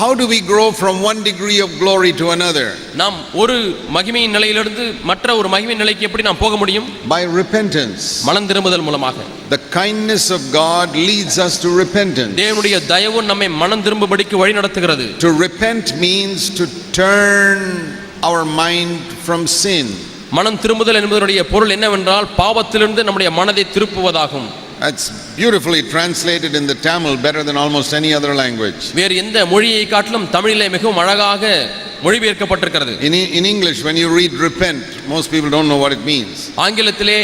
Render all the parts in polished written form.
How do we grow from one degree of glory to another? நாம் ஒரு மகிமையின் நிலையிலிருந்து மற்ற ஒரு மகிமையின் நிலைக்கு எப்படி நாம் போக முடியும்? By repentance. மனம் திரும்புதல் மூலமாக. The kindness of God leads us to repentance. தேவனுடைய தயவு நம்மை மனம் திரும்பும்படிக்கு வழி நடத்துகிறது. To repent means to turn our mind from sin. மனம் திரும்புதல் என்பதனுடைய பொருள் என்னவென்றால் பாவத்திலிருந்து நம்முடைய மனதை திருப்புவதாகும். That's beautifully translated in the Tamil, better than almost any other language. வேறு எந்த மொழியை காட்டிலும் தமிழிலே மிகவும் அழகாக மொழிபெயர்க்கப்பட்டிருக்கிறது. In English, when you read repent, most people don't know what it means. ஆங்கிலத்திலே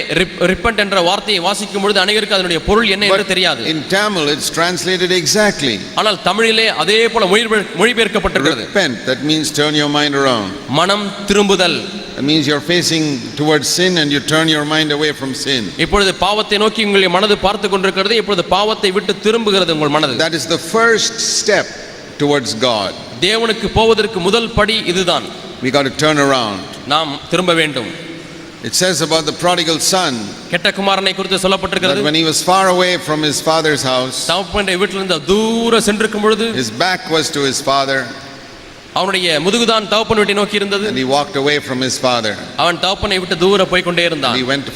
repent என்ற வார்த்தையை வாசிக்கும் பொழுது அநேகருக்கு அதனுடைய பொருள் என்ன என்று தெரியாது. In Tamil, it's translated exactly. ஆனால் தமிழிலே அதே போல மொழிபெயர்க்கப்பட்டிருக்கிறது. Repent, that means turn your mind around. மனம் திரும்புதல். That means you're facing towards sin and you turn your mind away from sin. இப்பொழுது பாவத்தை நோக்கி உங்களுடைய மனது பார்த்து கொண்டிருக்கிறது. இப்பொழுது பாவத்தை விட்டு திரும்புகிறது உங்கள் மனது. That is the first step towards God. தேவனுக்கு போவதற்கு முதல் படி இதுதான். We got to turn around. நாம் திரும்ப வேண்டும். It says about the prodigal son கெட்ட குமாரனை குறித்து சொல்லப்பட்டிருக்கிறது. that when he was far away from his father's house, தகப்பனுடைய வீட்டிலிருந்து தூர சென்றிருக்கும் பொழுது his back was to his father. அவனுடைய முதுகுதான் தகப்பன் வீட்டை நோக்கி இருந்தது. And he walked away from his father. அவன் தகப்பனை விட்டு தூர போய் கொண்டே இருந்தான். He went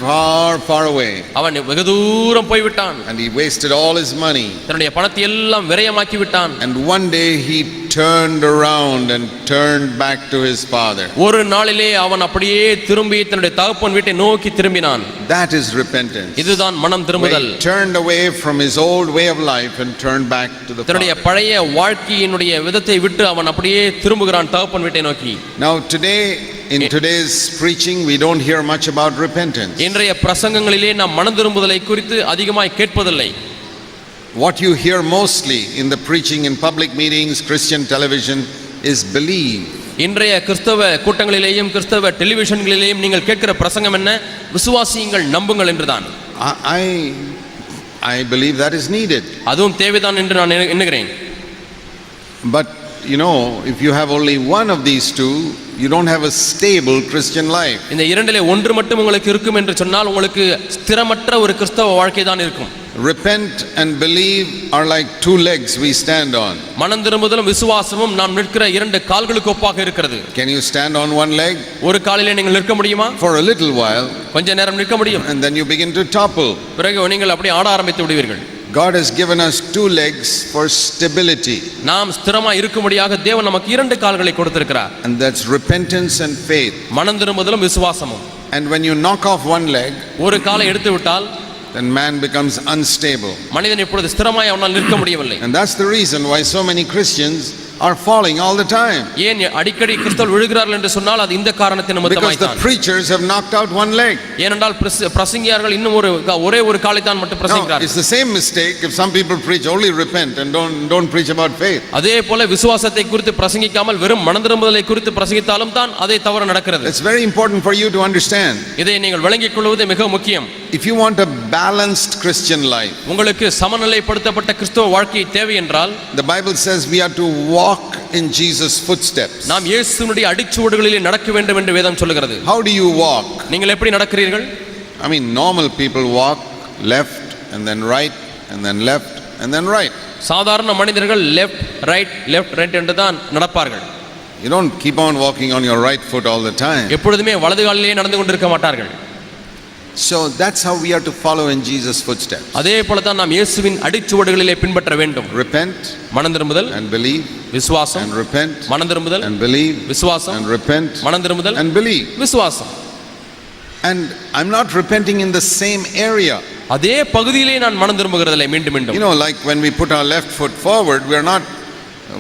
far away. அவன் வெகு தூரம் போய் விட்டான். And he wasted all his money. தன்னுடைய பணத்தை எல்லாம் விரயமாக்கி விட்டான். And one day he turned around and turned back to his father. ஒரு நாளிலே அவன் அப்படியே திரும்பி தன்னுடைய தகப்பன் வீட்டை நோக்கி திரும்பினான். That is repentance. இதுதான் மனம் திரும்புதல். He turned away from his old way of life and turned back to the தன்னுடைய father. பழைய வாழ்க்கையினுடைய விதத்தை விட்டு அவன் அப்படியே திரும்புகிறான் தகப்பன் வீட்டை நோக்கி. Now today in today's preaching we don't hear much about repentance. இன்றைய பிரசங்கங்களிலே நாம் மனம் திரும்புதலை குறித்து அதிகமாய் கேட்பதில்லை. What you hear mostly in the preaching in public meetings, Christian television is believe. இன்றைய கிறிஸ்தவ கூட்டங்களிலேயும் கிறிஸ்தவ டெலிவிஷன்களிலேயும் நீங்கள் கேட்கிற பிரசங்கம் என்ன? விசுவாசியுங்கள், நம்புங்கள் என்றுதான். I believe that is needed. அதுவும் தேவைதான் என்று நான் எண்ணுகிறேன். But you know, if you have only one of these two, you don't have a stable Christian life. இந்த இரண்டிலே ஒன்று மட்டும் உங்களுக்கு இருக்கும் என்று சொன்னால் உங்களுக்கு ஸ்திரமற்ற ஒரு கிறிஸ்தவ வாழ்க்கை தான் இருக்கும். Repent and believe are like two legs we stand on. மனம் திரும்புதலும் விசுவாசமும் நாம் நிற்கிற இரண்டு கால்களுக்கு ஒப்பாக இருக்கிறது. Can you stand on one leg? ஒரு காலிலே நீங்கள் நிற்க முடியுமா? For a little while. கொஞ்ச நேரம் நிற்க முடியும். And then you begin to topple. பிறகு நீங்கள் அப்படியே ஆட ஆரம்பித்து விடுவீர்கள். God has given us two legs for stability. நாம் ஸ்திரமாய் இருக்கும்படியாக தேவன் நமக்கு இரண்டு கால்களை கொடுத்திருக்கிறார். And that's repentance and faith. மனம் திரும்புதலும் விசுவாசமும். And when you knock off one leg, ஒரு காலை எடுத்து விட்டால் then man becomes unstable. மனிதன் இப்பொழுது ஸ்திரமாய் அவனால் நிற்க முடியவில்லை. And that's the reason why so many Christians are falling all the time. ஏன் அடிக்கடி கிறிஸ்தவர்கள் விழுகிறார்கள் என்று சொன்னால் அது இந்த காரணத்தின் நிமித்தமாய் தான். Because the preachers have knocked out one leg. ஏனென்றால் பிரசங்கியார்கள் இன்னும் ஒரே ஒரு காலை தான் மட்டும் பிரசங்கிக்கிறார்கள். It's the same mistake if some people preach only repent and don't preach about faith. அதே போல விசுவாசத்தை குறித்து பிரசங்கிக்காமல் வெறும் மனம் திரும்புதலை குறித்து பிரசங்கித்தாலும் தான் அதே தவறு நடக்கிறது. It's very important for you to understand. இதை நீங்கள் விளங்கிக் கொள்வது மிக முக்கியம். If you want a balanced Christian life, உங்களுக்கு சமநிலைப்படுத்தப்பட்ட கிறிஸ்தவ வாழ்க்கை தேவை என்றால் the Bible says we are to walk in Jesus footsteps. நாம் இயேசுவினுடைய அடிச்சுவடுகளிலே நடக்க வேண்டும் என்று வேதம் சொல்லுகிறது. How do you walk? நீங்கள் எப்படி நடக்கிறீர்கள்? I mean, normal people walk left and then right and then left and then right. சாதாரண மனிதர்கள் left right என்று தான் நடப்பார்கள். You don't keep on walking on your right foot all the time. எப்பொழுதுமே வலது காலிலே நடந்து கொண்டிருக்க மாட்டார்கள். So that's how we are to follow in Jesus footsteps. அதே போல தான் நாம் இயேசுவின் அடிச்சுவடுகளிலே பின்பற்ற வேண்டும். Repent மனம் திரும்புதல் and believe. விசுவாசம் And repent மனம் திரும்புதல் and believe. விசுவாசம் And repent மனம் திரும்புதல் and believe. விசுவாசம். And I'm not repenting in the same area. அதே பகுதியிலே நான் மனம் திரும்புகிறதில்லை மீண்டும் மீண்டும். You know, like when we put our left foot forward, we are not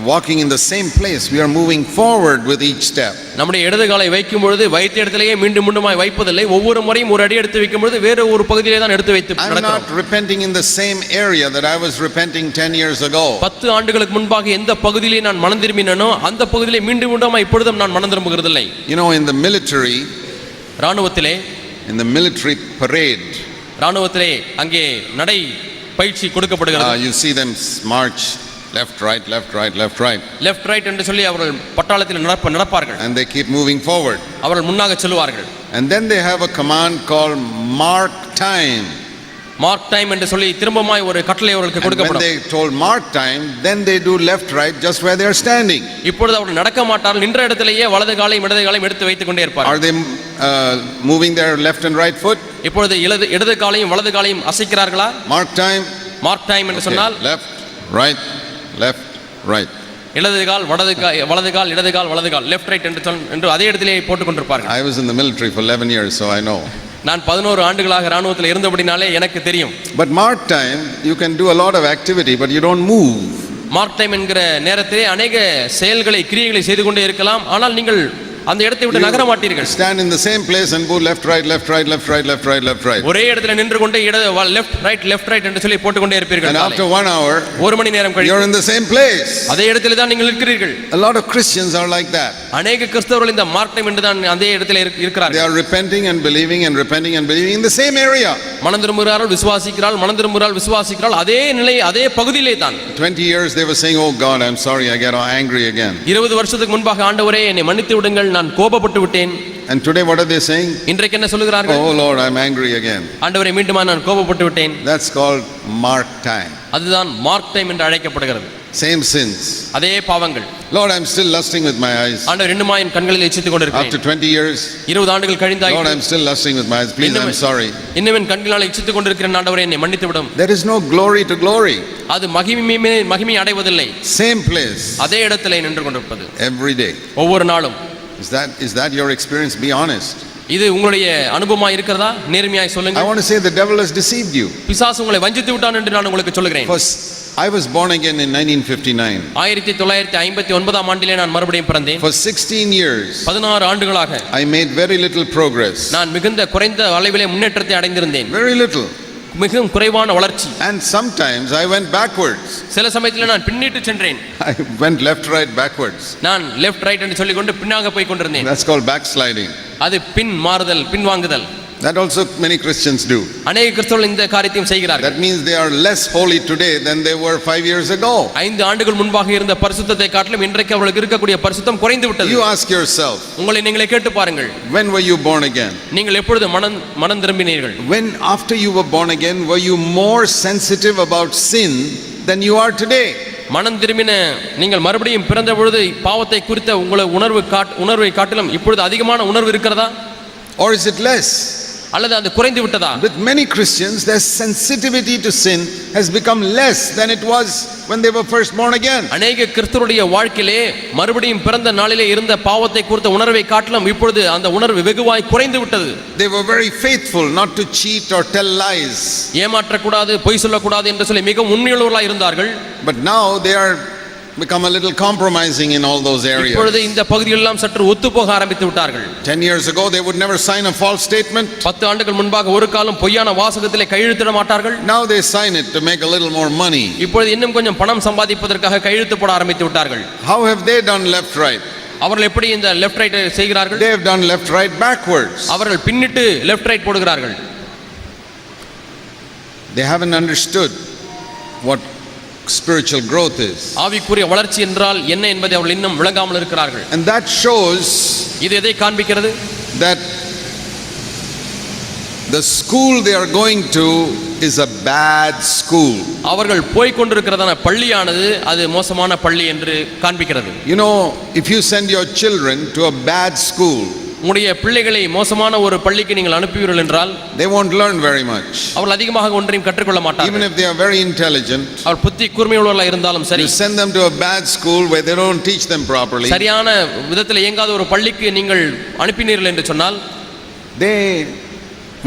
walking in the same place. We are moving forward with each step. நம்முடைய இடது காலை வைக்கும் பொழுது வைத்த இடத்திலேயே மீண்டும் மீண்டுமாய் வைப்பதில்லை. ஒவ்வொரு முறையும் ஒரு அடி எடுத்து வைக்கும் பொழுது வேற ஒரு பகுதியிலே தான் எடுத்து வைத்து நடக்கிறோம். I'm not repenting in the same area that I was repenting 10 years ago. 10 ஆண்டுகளுக்கு முன்பாக எந்த பகுதியிலே நான் மனம் திரும்பினேனோ அந்த பகுதியிலே மீண்டும் மீண்டுமாய் இப்பொழுதும் நான் மனம் திரும்புகிறதில்லை. You know, in the military, ராணுவத்திலே in the military parade, ராணுவத்திலே அங்கே நடை பயிற்சி கொடுக்கப்படுகிறது. you see them march left right left right left right, left right என்று சொல்லி அவர்கள் பட்டாளத்தில் நடப்பார்கள். and they keep moving forward. அவர்கள் முன்னாக செல்வார்கள். And then they have a command called mark time. Mark time என்று சொல்லி திரும்பமாய் ஒரு கட்டளை அவர்களுக்கு And when கொடுக்கப்படும். they told mark time, then they do left, right, just where they are standing. இப்பொழுது அவர்கள் நடக்க மாட்டார்கள், நின்ற இடத்திலேயே வலது காலையும் இடது காலையும் எடுத்து வைத்துக் கொண்டே இருப்பார்கள். Are they moving their left and right foot? இப்பொழுது இடது காலையும் வலது காலையும் அசைக்கிறார்களா? Mark time. மார்க் டைம் என்று Okay. சொன்னால் Left, right, left, right. இடது கால் வலது கால் இடது கால் வலது கால், லெஃப்ட் ரைட் என்று அதே இடத்திலேயே போட்டுக் கொண்டிருப்பார்கள். I was in the military for 11 years, so I know. நான் 11 ஆண்டுகளாக ராணுவத்தில் இருந்தபடினாலே எனக்கு தெரியும். But mark time, you can do a lot of activity, but you don't move. Mark time என்கிற நேரத்திலே அநேக செயல்களை கிரியைகளை செய்து கொண்டே இருக்கலாம், ஆனால் நீங்கள் அந்த இடத்தை விட்டு நகர மாட்டீர்கள். Stand in the same place and move left, right, left, right, left, right, left, right, left, right. ஒரே இடத்துல நின்று கொண்டே லெஃப்ட் ரைட் என்று சொல்லி போட்டுக் கொண்டே இருப்பீர்கள். And after 1 hour, ஒரு மணி நேரம் you're கழித்து in the same place. அதே இடத்துல தான் நீங்கள் இருக்கிறீர்கள். A lot of Christians are like that. அநேக கிறிஸ்தவர்கள் இந்த மார்க் டைம் என்று தான் அதே இடத்துல They இருக்கிறார்கள். are repenting and believing and repenting and believing in the same area. மனம் திரும்புகிறார்கள், விசுவாசிக்கிறார்கள், அதே நிலை அதே பகுதியிலே தான். 20 years they were saying, oh God, I'm sorry, I get angry again. 20 வருஷத்துக்கு முன்பாக ஆண்டவரே என்னை மன்னித்து விடுங்கள், நான் கோபப்பட்டு விட்டேன். And today what are they saying? இன்றைக்கு என்ன சொல்லுகிறார்கள்? Oh Lord, I'm angry again. ஆண்டவரே மீண்டுமா நான் கோபப்பட்டு விட்டேன். That's called mark time. அதுதான் மார்க் டைம் என்று அழைக்கப்படுகிறது. Same sins. அதே பாவங்கள். Lord, I'm still lusting with my eyes. ஆண்டவர் இன்னுமா என் கண்களில் இச்சித்துக் கொண்டிருக்கிறேன். After 20 years, 20 ஆண்டுகள் கழிந்தாய். Lord, I'm still lusting with my eyes. Please, I'm sorry. இன்னும் என் கண்களால் இச்சித்துக் கொண்டிருக்கிறேன், ஆண்டவரே என்னை மன்னித்து விடும். There is no glory to glory. அது மகிமை அடைவதில்லை. Same place. அதே இடத்திலே நின்று கொண்டிருப்பது. Every day. ஒவ்வொரு நாளும். Is that your experience? Be honest. இது உங்களுடைய அனுபவமா இருக்கிறதா? நேர்மையாய் சொல்லுங்க. I want to say the devil has deceived you. பிசாசு உங்களை வஞ்சித்து விட்டான் என்று நான் உங்களுக்கு சொல்கிறேன். First, I was born again in 1959. 1959 ஆண்டிலே நான் மறுபடியும் பிறந்தேன். For 16 years, 16 ஆண்டுகளாக I made very little progress. நான் மிகுந்த குறைந்த அளவிலே முன்னேற்றத்தை அடைந்திருந்தேன். Very little. மிகவும் குறைவான வளர்ச்சி. And sometimes I went backwards. சில சமயத்தில் நான் பின்னிட்டு சென்றேன். I went left, right, backwards. நான் லெஃப்ட் ரைட் என்று சொல்லிக் கொண்டு பின்னாக போய் கொண்டிருந்தேன். That's called backsliding. அது பின் மாறுதல், பின்வாங்குதல். That also many Christians do. அநேக கிறிஸ்தவர்கள் இந்த காரியத்தையும் செய்கிறார்கள். That means they are less holy today than they were 5 years ago. 5 ஆண்டுகள் முன்பாக இருந்த பரிசுத்தத்தை காட்டிலும் இன்றைக்கு அவர்களுக்கு இருக்கக்கூடிய பரிசுத்தம் குறைந்து விட்டது. You ask yourself, உங்களை நீங்களே கேட்டு பாருங்கள். when were you born again? நீங்கள் எப்பொழுது மனம் திரும்பினீர்கள்? When after you were born again were you more sensitive about sin than you are today? மனம் திரும்பின நீங்கள் மறுபடியும் பிறந்த பொழுது பாவத்தை குறித்த உங்களை உணர்வை காட்டிலும் இப்பொழுது அதிகமான உணர்வு இருக்கிறதா? Or is it less? அல்லது அது குறைந்து விட்டதா? With many Christians, their sensitivity to sin has become less than it was when they were first born again. அநேக கிறிஸ்தவருடைய வாழ்க்கையிலே மறுபடியும் பிறந்த நாளிலே இருந்த பாவத்தை குறித்த உணர்வை காட்டிலும் இப்பொழுது அந்த உணர்வு வெகுவாய் குறைந்து விட்டது. They were very faithful not to cheat or tell lies. ஏமாற்றக்கூடாது, பொய் சொல்லக்கூடாது என்று சொல்லி மிகவும் உண்மையுள்ளவர்களாக இருந்தார்கள். But now they are become a little compromising in all those areas. இப்பொழுது இந்த பகுதிகளெல்லாம் சற்று ஒத்துப்போக ஆரம்பித்து விட்டார்கள். 10 years ago they would never sign a false statement. 10 ஆண்டுகள் முன்பாக ஒரு காலம் பொய்யான வாசகத்திலே கையெழுத்திட மாட்டார்கள். Now they sign it to make a little more money. இப்பொழுது இன்னும் கொஞ்சம் பணம் சம்பாதிப்பதற்காக கையெழுத்து போட ஆரம்பித்து விட்டார்கள். How have they done left right? அவர்கள் எப்படி இந்த லெஃப்ட் ரைட் செய்கிறார்கள்? They have done left right backwards. அவர்கள் பின்னிட்டு லெஃப்ட் ரைட் போடுகிறார்கள். They haven't understood what spiritual growth is. ஆவிக்குரிய வளர்ச்சி என்றால் என்ன என்பதை அவர்கள் இன்னும் விளங்காமல் இருக்கிறார்கள். And that shows இது எதை காண்பிக்கிறது? that the school they are going to is a bad school. அவர்கள் போய் கொண்டிருக்கிறதான பள்ளியானது அது மோசமான பள்ளி என்று காண்பிக்கிறது. You know, if you send your children to a bad school, உங்களுடைய பிள்ளைகளை மோசமான ஒரு பள்ளிக்கு நீங்கள் அனுப்புவீர்கள் என்றால் they won't learn very much. அவர்கள் அதிகமாக ஒன்றையும் கற்றுக்கொள்ள மாட்டார்கள். Even if they are very intelligent, அவர் புத்தி கூர்மையுள்ளவர்களாக இருந்தாலும் சரி, you send them to a bad school where they don't teach them properly, சரியான விதத்தில் இயங்காத ஒரு பள்ளிக்கு நீங்கள் அனுப்பினீர்கள் என்று சொன்னால் they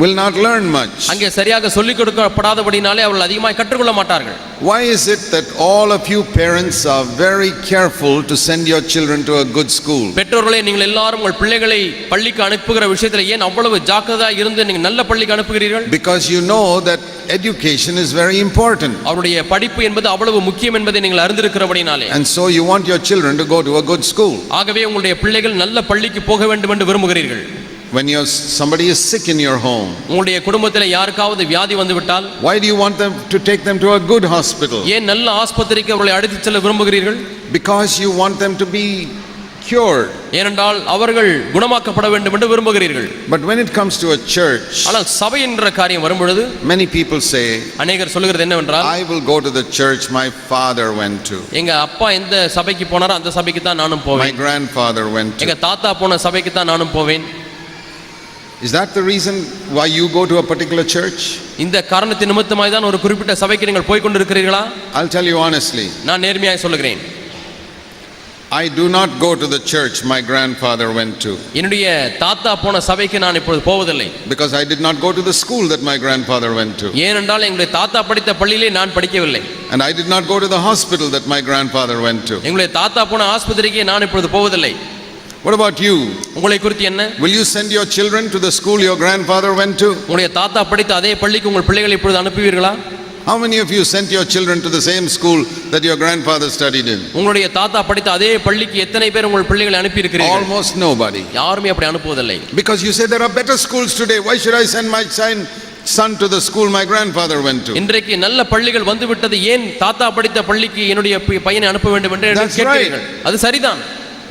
will not learn much. அங்கே சரியாக சொல்லிக் கொடுக்கப்படாதபடினாலே அவர்கள் அதிகமாக கற்றுக்கொள்ள மாட்டார்கள். Why is it that all of you parents are very careful to send your children to a good school? பெற்றோர்களே நீங்கள் எல்லாரும் உங்கள் பிள்ளைகளை பள்ளிக்கு அனுப்புகிற விஷயத்தில் ஏன் அவ்வளவு ஜாக்கிரதையாக இருந்து நீங்கள் நல்ல பள்ளிக்கு அனுப்புகிறீர்கள்? Because you know that education is very important. அவருடைய படிப்பு என்பது அவ்வளவு முக்கியம் என்பதை நீங்கள் அறிந்திருக்கிறபடினாலே. And so you want your children to go to a good school. ஆகவே உங்களுடைய பிள்ளைகள் நல்ல பள்ளிக்கு போக வேண்டும் என்று விரும்புகிறீர்கள். When somebody is sick in your home, உங்களுடைய குடும்பத்தில் யாருக்காவது வியாதி வந்து விட்டால் why do you want them to take them to a good hospital? ஏன் நல்ல ஆஸ்பத்திரிக்கு அவர்களை அழைத்துச் செல்ல விரும்புகிறீர்கள்? Because you want them to be cured. ஏனென்றால் அவர்கள் குணமாக்கப்பட வேண்டும் என்று விரும்புகிறீர்கள். But when it comes to a church, ஆனால் சபை என்ற காரியம் வரும்பொழுது many people say, அநேகர் சொல்கிறது என்னவென்றால், I will go to the church my father went to. எங்க அப்பா எந்த சபைக்கு போனாரோ அந்த சபைக்கு தான் நானும் My போவேன். grandfather went எங்க to. தாத்தா போன சபைக்கு தான் நானும் போவேன். Is that the reason why you go to a particular church? இந்த காரணத்தின் நிமித்தமாய் தான் ஒரு குறிப்பிட்ட சபைக்கு நீங்கள் போய் கொண்டிருக்கிறீர்களா? I'll tell you honestly, நான் நேர்மையாய் சொல்லுகிறேன், I do not go to the church my grandfather went to, என்னுடைய தாத்தா போன சபைக்கு நான் இப்பொழுது போவதில்லை. because I did not go to the school that my grandfather went to. ஏனென்றால் எங்களுடைய தாத்தா படித்த பள்ளியிலே நான் படிக்கவில்லை. And I did not go to the hospital that my grandfather went to. எங்களுடைய தாத்தா போன ஆஸ்பத்திரிக்கு நான் இப்பொழுது போவதில்லை. What about you? உங்களை குறித்து என்ன? Will you send your children to the school your grandfather went to? உங்களுடைய தாத்தா படித்த அதே பள்ளிக்கு உங்கள் பிள்ளைகளை இப்பொழுது அனுப்புவீர்களா? How many of you sent your children to the same school that your grandfather studied in? உங்களுடைய தாத்தா படித்த அதே பள்ளிக்கு எத்தனை பேர் உங்கள் பிள்ளைகளை அனுப்பி இருக்கிறீர்கள்? Almost nobody. யாருமே அப்படி அனுப்புவதில்லை. Because you say there are better schools today. Why should I send my son to the school my grandfather went to? இன்றைக்கு நல்ல பள்ளிகள் வந்து விட்டது, ஏன் தாத்தா படித்த பள்ளிக்கு என்னுடைய பையனை அனுப்ப வேண்டும் என்று That's கேட்கிறீர்கள். அது சரிதான்.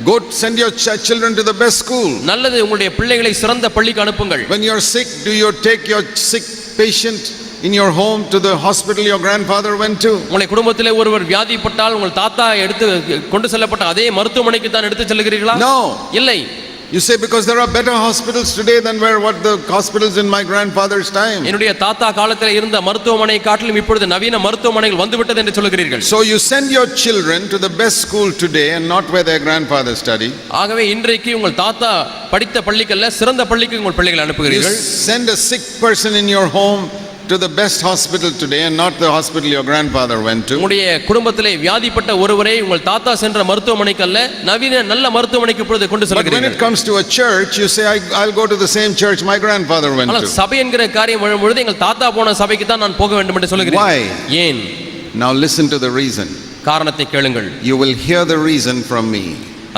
Go send your children to the best school. நல்லது, உங்களுடைய பிள்ளைகளை சிறந்த பள்ளிக்கு அனுப்புங்கள். When you are sick, do you take your sick patient in your home to the hospital your grandfather went to? உங்களுடைய குடும்பத்திலே ஒருவர் வியாதிப்பட்டால் உங்கள் தாத்தா எடுத்து கொண்டு செல்லப்பட்ட அதே மருத்துவமனைக்கு தான் எடுத்து செல்கிறீர்களா? No. இல்லை. You say because there are better hospitals today than what the hospitals in my grandfather's time. என்னுடைய தாத்தா காலத்தில் இருந்த மருத்துவமனை காட்டிலும் இப்பொழுது நவீன மருத்துவமனைகள் வந்துவிட்டது என்று சொல்கிறீர்கள். So you send your children to the best school today and not where their grandfather studied. ஆகவே இன்றைக்கு உங்கள் தாத்தா படித்த பள்ளிக்கல்ல சிறந்த பள்ளிக்கு உங்கள் பிள்ளைகளை You அனுப்புகிறீர்கள். send a sick person in your home to the best hospital today and not the hospital your grandfather went to. உங்களுடைய குடும்பத்திலே வியாதிப்பட்ட ஒருவரை உங்கள் தாத்தா சென்ற மருத்துவமனைக்கல்ல நவீன நல்ல மருத்துவமனைக்கு இப்பொழுது கொண்டு But when செல்கிறீர்கள். it comes to a church, you say, I'll go to the same church my grandfather went ஆனால் to. சபை என்கிற காரியம் வரும்பொழுது எங்கள் தாத்தா போன சபைக்கு தான் நான் போக வேண்டும் என்று சொல்கிறேன். Why? ஏன்? Now listen to the reason. காரணத்தை கேளுங்கள். You will hear the reason from me.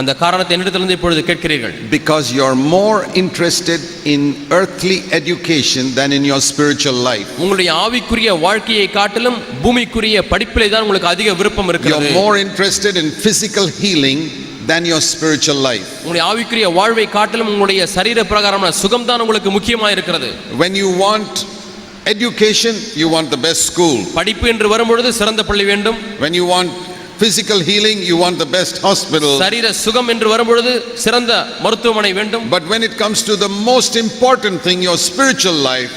அந்த காரணத்தை என்னிடத்திலிருந்து இப்பொழுது கேட்கிறீர்கள். Because you're more interested in earthly education than in your spiritual life. உங்களுடைய ஆவிக்குரிய வாழ்க்கையை காட்டிலும் பூமிக்குரிய படிப்பிலே தான் உங்களுக்கு அதிக விருப்பம் இருக்கிறது. You're more interested in physical healing than your spiritual life. உங்களுடைய ஆவிக்குரிய வாழ்வை காட்டிலும் உங்களுடைய சரீர பிரகாரமான சுகம் தான் உங்களுக்கு முக்கியமாக இருக்கிறது. When you want education, you want the best school. படிப்பு என்று வரும்பொழுது சிறந்த பள்ளி வேண்டும். When you want physical healing, you want the best hospital. சரீர சுகம் என்று வரும்பொழுது சிறந்த மருத்துவமனை வேண்டும். But when it comes to the most important thing, your spiritual life,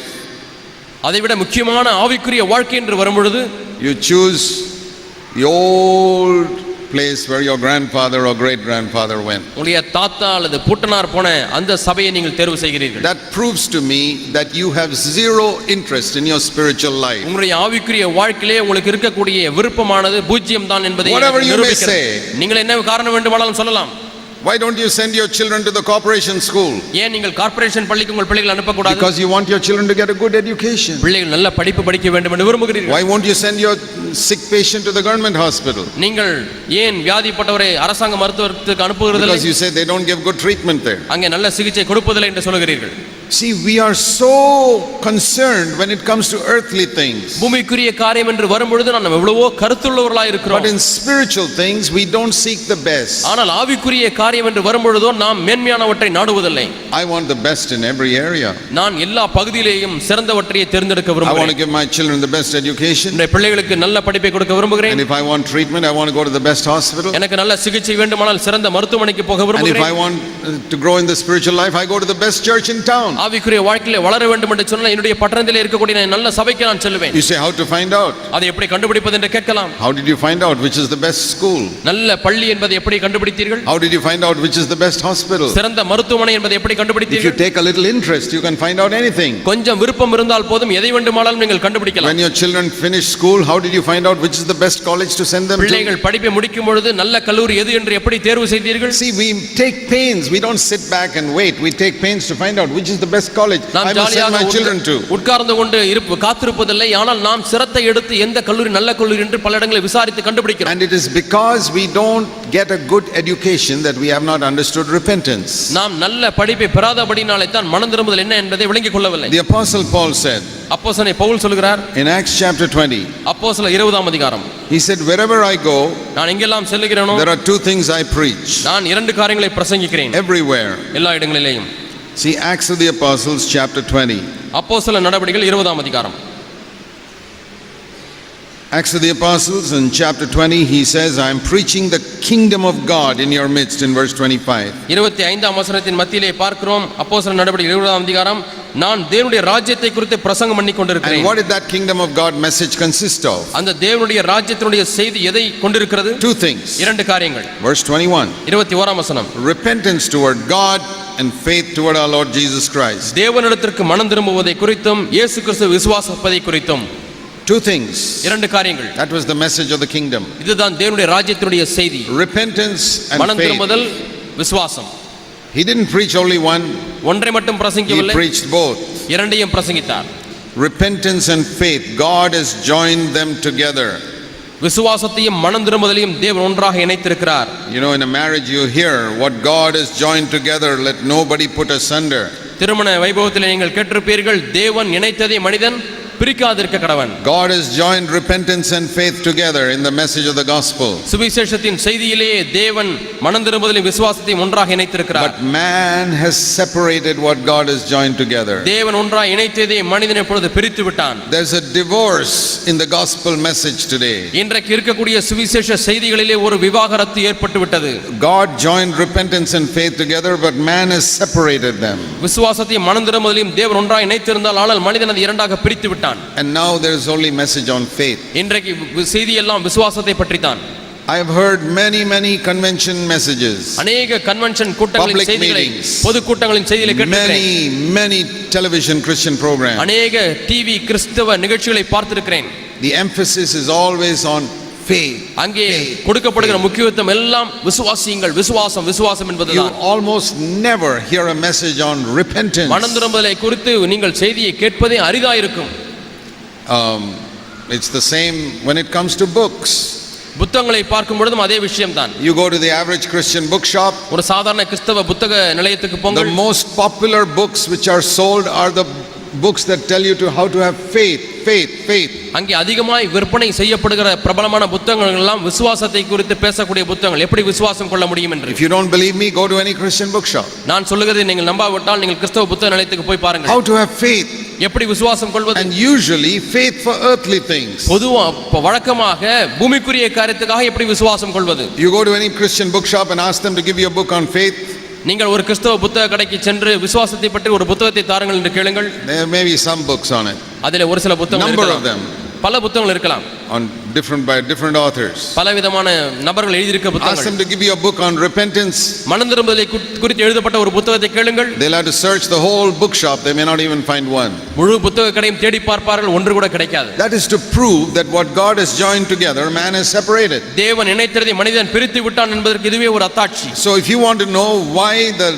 அதைவிட முக்கியமான ஆவிக்குரிய வாழ்க்கை என்று வரும்பொழுது you choose the old place where your grandfather or great grandfather went. உங்களுடைய தாத்தா அல்லது பூட்டனார் போன அந்த சபையை நீங்கள் தேர்வு செய்கிறீர்கள். That proves to me that you have zero interest in your spiritual life. உங்களுடைய ஆவிக்குரிய வாழ்க்கையிலே உங்களுக்கு இருக்கக்கூடிய விருப்பமானது பூஜ்யம் தான் என்பதை Whatever you may நிரூபிக்கிறது. say. நீங்கள் என்ன காரணம் வேண்டுமானாலும் சொல்லலாம். Why don't you send your children to the corporation school? ஏன் நீங்கள் கார்ப்பரேஷன் பள்ளிக்கு உங்கள் பிள்ளைகளை அனுப்பக்கூடாது? Because you want your children to get a good education. பிள்ளைகள் நல்ல படிப்பு படிக்க வேண்டும் என்று விரும்புகிறீர்கள். Why won't you send your sick patient to the government hospital? நீங்கள் ஏன் வியாதிப்பட்டவரை அரசாங்க மருத்துவத்துக்கு அனுப்புகிறதில்லை? Because you say they don't give good treatment there. அங்கே நல்ல சிகிச்சை கொடுப்பதில்லை என்று சொல்கிறீர்கள். See, we are so concerned when it comes to earthly things. பூமிக்குரிய காரியம் என்று வரும்பொழுது நாம் எவ்வளவோ கருத்துள்ளவர்களாய் இருக்கிறோம். But in spiritual things, we don't seek the best. ஆனால் ஆவிக்குரிய காரியம் என்று வரும்பொழுதோ நாம் மேன்மையானவற்றை நாடுவதில்லை. I want the best in every area. நான் எல்லா பகுதியிலேயும் சிறந்தவற்றையே தேர்ந்தெடுக்க I want to விரும்புகிறேன். give my children the best education. என்னுடைய பிள்ளைகளுக்கு நல்ல படிப்பை கொடுக்க விரும்புகிறேன். And if I want treatment, I want to go to the best hospital. எனக்கு நல்ல சிகிச்சை வேண்டுமானால் சிறந்த மருத்துவமனைக்கு போக And if I விரும்புகிறேன். want to grow in the spiritual life, I go to the best church in town. ஆவிக்குரிய வாழ்க்கையிலே வளர வேண்டும் என்று சொன்னால் என்னுடைய பட்டணத்திலே இருக்கக்கூடிய நல்ல சபைக்கு நான் செல்வேன். You say, how to find out? அதை எப்படி கண்டுபிடிப்பது என்று கேட்கலாம். How did you find out which is the best school? நல்ல பள்ளி என்பதை எப்படி கண்டுபிடித்தீர்கள்? How did you find out which is the best hospital? சிறந்த மருத்துவமனை என்பதை எப்படி If you கண்டுபிடித்தீர்கள்? take a little interest, you can find out anything. கொஞ்சம் விருப்பம் இருந்தால் போதும் எதை வேண்டுமானாலும் நீங்கள் கண்டுபிடிக்கலாம். When your children finish school, how did you find out which is the best college to send them to? பிள்ளைகள் படிப்பை முடிக்கும் பொழுது நல்ல கல்லூரி எது என்று எப்படி தேர்வு செய்தீர்கள்? See, we take pains. We don't sit back and wait. We take pains to find out which is the best college நாம் I must send my ஜாலியாக children to. உட்கார்ந்து கொண்டு காத்திருப்பதில்லை. ஆனால் நாம் சிரத்தை எடுத்து எந்த கல்லூரி நல்ல கல்லூரி என்று பல இடங்களை விசாரித்து கண்டுபிடிக்கிறோம். And it is because we don't get a good education that we have not understood repentance. நாம் நல்ல படிப்பை பெறாதபடினாலே தான் மனம் திரும்புதல் என்ன என்பதை விளங்கிக் கொள்ளவில்லை. The apostle Paul said அப்போஸ்தலன் பவுல் சொல்கிறார் in Acts chapter 20, அப்போஸ்தலர் 20ஆம் அதிகாரம், he said, wherever I go, நான் எங்கெல்லாம் செல்லுகிறேனோ there are two things I preach. நான் இரண்டு காரியங்களை பிரசங்கிக்கிறேன் Everywhere. எல்லா இடங்களிலேயும். See Acts of the Apostles chapter 20. அப்போஸ்தலர் நடபடிகள் 20ஆம் அதிகாரம். Acts of the Apostles in chapter 20, he says, I am preaching the kingdom of God in your midst in verse 25. 25ஆம் வசனத்தின் மத்தியிலே பார்க்கிறோம். அப்போஸ்தலர் நடபடிகள் 20ஆம் அதிகாரம், நான் தேவனுடைய ராஜ்யத்தை குறித்து பிரசங்கம் பண்ணி And கொண்டிருக்கிறேன். what did that kingdom of God message consist of? அந்த தேவனுடைய ராஜ்யத்தினுடைய செய்தி எதை கொண்டிருக்கிறது? Two things. இரண்டு காரியங்கள். Verse 21. 21ஆம் வசனம், Repentance toward God and faith toward our Lord Jesus Christ. தேவனிடத்திற்கு மனம் திரும்புவதை குறித்தும் இயேசு கிறிஸ்து விசுவாசிப்பதை குறித்தும். Two things. இரண்டு காரியங்கள். That was the message of the kingdom. இதுதான் தேவனுடைய ராஜ்யத்தினுடைய செய்தி. Repentance and மனம் faith. திரும்புதல், விசுவாசம். He didn't preach only one. ஒன்றை மட்டும் He பிரசங்கிக்கவில்லை, preached both. இரண்டையும் பிரசங்கித்தார். Repentance and faith. God has joined them together. விசுவாசத்தையும் மனம் திரும்புதலையும் தேவன் ஒன்றாக இணைத்திருக்கிறார். You know, in a marriage you hear what God has joined together, let nobody put asunder. திருமண வைபவத்தில் நீங்கள் கேட்டிருப்பீர்கள், தேவன் இணைத்ததை மனிதன் பிரிக்காதிருக்க கடவன். God has joined repentance and faith together in the message of the gospel. சுவிசேஷத்தின் செய்தியிலே தேவன் மனம் திரும்புதலையும் விசுவாசத்தையும் ஒன்றாக இணைத்திருக்கிறார். But man has separated what God has joined together. தேவன் ஒன்றாக இணைத்ததை மனிதன் இப்பொழுது பிரித்து விட்டான். There's a divorce in the gospel message today. இன்றைக்கு இருக்கக்கூடிய சுவிசேஷ செய்திகளிலே ஒரு விவாகரத்து ஏற்பட்டு விட்டது. God joined repentance and faith together, but man has separated them. விசுவாசத்தையும் மனம் திரும்புதலையும் தேவன் ஒன்றாக இணைத்திருந்தால் ஆனால் மனிதன் அதை இரண்டாக பிரித்து விட்டான். And now there is only message on faith. இன்றைக்கு செய்தி எல்லாம் விசுவாசத்தை பற்றி தான். I have heard many convention messages. அநேக கன்வென்ஷன் கூட்டங்களின் Public செய்திகளை, meetings. பொது கூட்டங்களின் செய்திகளை கேட்டிருக்கிறேன். Many television Christian programs. அநேக டிவி கிறிஸ்தவ நிகழ்ச்சிகளை பார்த்திருக்கிறேன். The emphasis is always on faith. அங்கே கொடுக்கப்படுகிற முக்கியத்துவம் எல்லாம் விசுவாசியுங்கள், விசுவாசம் விசுவாசம் You என்பதுதான். almost never hear a message on repentance. மனம் திரும்புதலை குறித்து நீங்கள் செய்தியை கேட்பதே அரிதாயிருக்கும். It's the same when it comes to books. புத்தகங்களை பார்க்கும் பொழுதும் அதே விஷயம்தான். You go to the average Christian bookshop. ஒரு சாதாரண கிறிஸ்தவ புத்தக நிலையத்துக்கு The போங்கள். most popular books which are sold are the books that tell you to how to have faith. அங்கே அதிகமாய் விற்பனை செய்யப்படுகிற பிரபலமான புத்தகங்கள் எல்லாம் விசுவாசத்தை குறித்து பேசக்கூடிய புத்தகங்கள், எப்படி விசுவாசம் கொள்ள முடியும் என்று. If you don't believe me, go to any Christian bookshop. நான் சொல்லுகிறதை நீங்கள் நம்பாவிட்டால் நீங்கள் கிறிஸ்தவ புத்தக நிலையத்துக்கு போய் பாருங்கள். How to have faith. எப்படி விசுவாசம் கொள்வது. And usually faith for earthly things. பொதுவாக வழக்கமாக பூமிக்குரிய காரியத்துக்காக எப்படி விசுவாசம் கொள்வது. You go to any Christian bookshop and ask them to give you a book on faith. நீங்கள் ஒரு கிறிஸ்தவ புத்தக கடைக்கு சென்று விசுவாசத்தை பற்றி ஒரு புத்தகத்தை தாருங்கள் என்று கேளுங்கள். There may be some books on it. அதிலே ஒரு சில புத்தகங்கள் Number of இருக்கலாம். them. பல புத்தகங்கள் இருக்கலாம். On by different authors. பலவிதமான நபர்கள் எழுதியிருக்க Ask them புத்தகங்கள். to give you a book on repentance. மனம் திரும்புதலை குறித்து எழுதப்பட்ட ஒரு புத்தகத்தை கேளுங்கள். They'll have to search the whole bookshop. They may not even find one. முழு புத்தக கடையும் தேடி பார்ப்பார்கள், ஒன்று கூட கிடைக்காது. That is to prove that what God has joined together, man has separated. தேவன் இணைத்ததை மனிதன் பிரித்து விட்டான் என்பதற்கு இதுவே ஒரு அத்தாட்சி. So if you want to know why the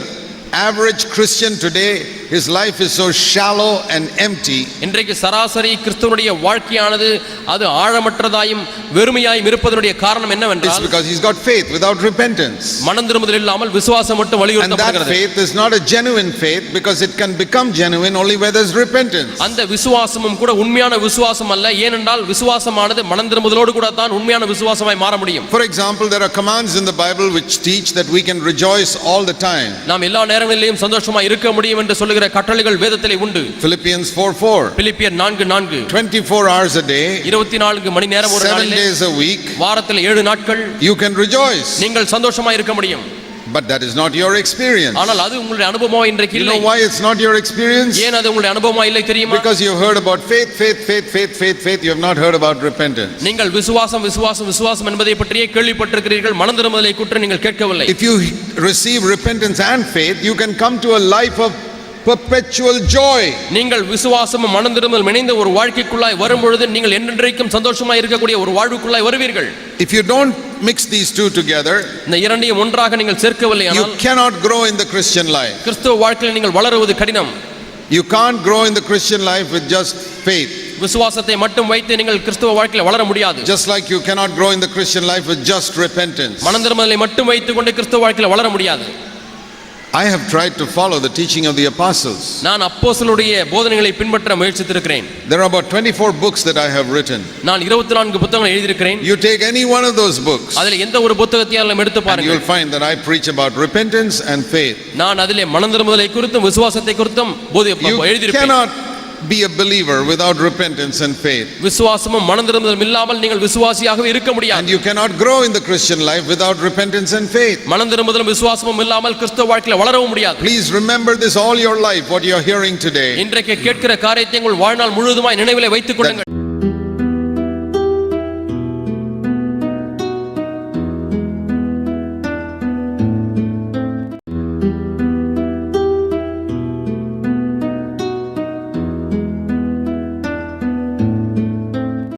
average Christian today, his life is so shallow and empty, இன்றைக்கு சராசரி கிறிஸ்தவனுடைய வாழ்க்கையானது அது ஆழமற்றதாயும் வெறுமையாயும் இருப்பதனுடைய காரணம் it's என்னவென்றால் because he's got faith without repentance. மனம் திரும்புதல் இல்லாமல் விசுவாசம் மட்டும் And that வலியுறுத்தப்படுகிறது. faith is not a genuine faith because it can become genuine only where there's repentance. அந்த விசுவாசமும் கூட உண்மையான விசுவாசம் அல்ல, ஏனென்றால் விசுவாசமானது மனம் திரும்புதலோடு கூட தான் உண்மையான விசுவாசமாய் மாற முடியும். For example, there are commands in the Bible which teach that we can rejoice all the time. நாம் எல்லா நேரங்களிலும் சந்தோஷமா இருக்க முடியும் என்று சொல்லுகிற கட்டளைகள் வேதத்திலே உண்டு. Philippians 4:4. பிலிப்பியர் 4:4. 24 hours a day, 24 மணி நேரம் ஒரு 7 நாளிலே, days a week, வாரத்தில் 7 நாட்கள் you can rejoice. நீங்கள் சந்தோஷமா இருக்க முடியும். But that is not your experience. ஆனால் அது உங்களுடைய அனுபவமா இன்றைக்கு You இல்லை. know why it's not your experience? ஏன் அது உங்களுடைய அனுபவமா இல்லை தெரியுமா? Because you've heard about faith. You have not heard about repentance. நீங்கள் விசுவாசம் என்பதை பற்றியே கேள்விப்பட்டிருக்கிறீர்கள், மனம் திரும்புதலை குறித்து நீங்கள் கேட்கவில்லை. If you receive repentance and faith, you can come to a life of perpetual joy. நீங்கள் விசுவாசமும் மனம் திரும்புதலும் இணைந்த ஒரு வாழ்க்கைக்குள்ளாய் வரும்பொழுது நீங்கள் என்றென்றைக்கும் சந்தோஷமாய் இருக்கக்கூடிய ஒரு வாழ்வுக்குள்ளாய் வருவீர்கள். If you don't mix these two together, இந்த இரண்டையும் ஒன்றாக நீங்கள் சேர்க்கவில்லை you ஆனால் cannot grow in the Christian life. கிறிஸ்தவ வாழ்க்கையில் நீங்கள் வளருவது கடினம். You can't grow in the Christian life with just faith. விசுவாசத்தை மட்டும் வைத்து நீங்கள் கிறிஸ்தவ வாழ்க்கையில வளர முடியாது. Just like you cannot grow in the Christian life with just repentance. மனந்திரும்பலை மட்டும் வைத்துக் கொண்டு கிறிஸ்தவ வாழ்க்கையில வளர முடியாது. I have tried to follow the teaching of the apostles. நான் அப்போஸ்தலருடைய போதனைகளை பின்பற்ற முயற்சித்திருக்கிறேன். There are about 24 books that I have written. நான் 24 புத்தகங்களை எழுதியிருக்கிறேன். You take any one of those books, அதிலே எந்த ஒரு புத்தகத்தையும் எடுத்து and you பாருங்கள். will find that I preach about repentance and faith. நான் அதிலே மனந்திரும்பலை குறித்தும் விசுவாசத்தை குறித்தும் You எழுதியிருப்பேன். cannot be a believer without repentance and faith. விசுவாசமும் மனந்திரும்பலும் இல்லாமல் நீங்கள் விசுவாசியாகவே இருக்க முடியாது. And you cannot grow in the Christian life without repentance and faith. மனந்திரும்பலும் விசுவாசமும் இல்லாமல் கிறிஸ்தவ வாழ்க்கையில வளரவும் முடியாது. Please remember this all your life, what you are hearing today. இன்றைக்கு கேட்கிற காரியத்தை உங்கள் வாழ்நாள் முழுவதுமாய் நினைவிலே வைத்துக் கொள்ளுங்கள்.